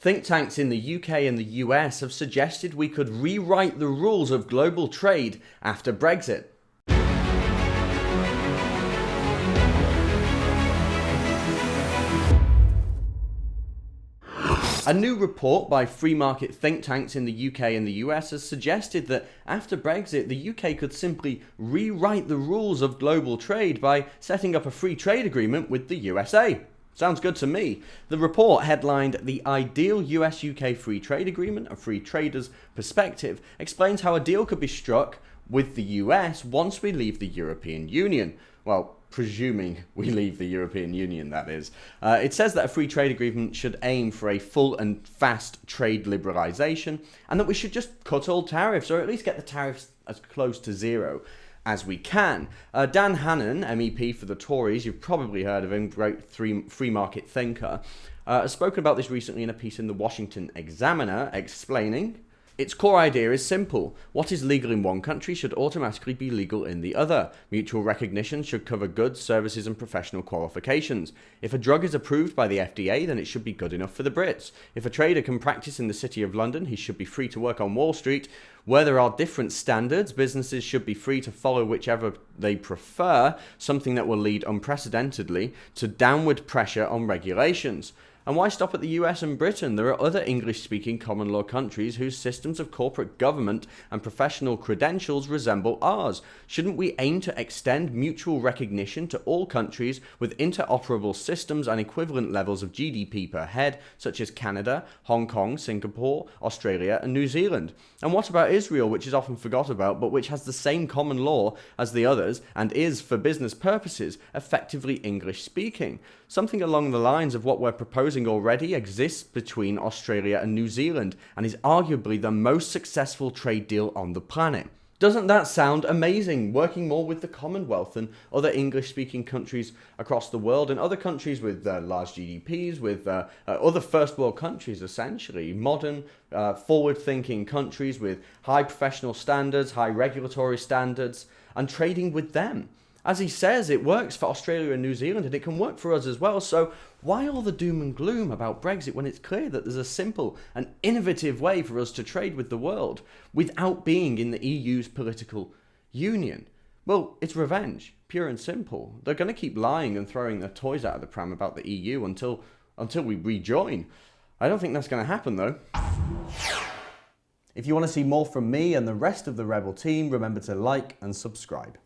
Think tanks in the UK and the US have suggested we could rewrite the rules of global trade after Brexit. A new report by free market think tanks in the UK and the US has suggested that after Brexit, the UK could simply rewrite the rules of global trade by setting up a free trade agreement with the USA. Sounds good to me. The report, headlined "The Ideal US-UK Free Trade Agreement, A Free Trader's Perspective," explains how a deal could be struck with the US once we leave the European Union. Well, presuming we leave the European Union, that is. It says that a free trade agreement should aim for a full and fast trade liberalisation, and that we should just cut all tariffs, or at least get the tariffs as close to zero as we can. Dan Hannan, MEP for the Tories, you've probably heard of him, great free market thinker, has spoken about this recently in a piece in the Washington Examiner, explaining, "Its core idea is simple. What is legal in one country should automatically be legal in the other. Mutual recognition should cover goods, services and professional qualifications. If a drug is approved by the FDA, then it should be good enough for the Brits. If a trader can practice in the City of London, he should be free to work on Wall Street. Where there are different standards, businesses should be free to follow whichever they prefer, something that will lead unprecedentedly to downward pressure on regulations." And why stop at the US and Britain? There are other English-speaking common law countries whose systems of corporate government and professional credentials resemble ours. Shouldn't we aim to extend mutual recognition to all countries with interoperable systems and equivalent levels of GDP per head, such as Canada, Hong Kong, Singapore, Australia, and New Zealand? And what about Israel, which is often forgot about, but which has the same common law as the others and is, for business purposes, effectively English-speaking? Something along the lines of what we're proposing already exists between Australia and New Zealand and is arguably the most successful trade deal on the planet. Doesn't that sound amazing? Working more with the Commonwealth and other English-speaking countries across the world, and other countries with large GDPs, with other first world countries, essentially. Modern, forward-thinking countries with high professional standards, high regulatory standards, and trading with them. As he says, it works for Australia and New Zealand, and it can work for us as well. So why all the doom and gloom about Brexit when it's clear that there's a simple and innovative way for us to trade with the world without being in the EU's political union? Well, it's revenge, pure and simple. They're going to keep lying and throwing their toys out of the pram about the EU until we rejoin. I don't think that's going to happen, though. If you want to see more from me and the rest of the Rebel team, remember to like and subscribe.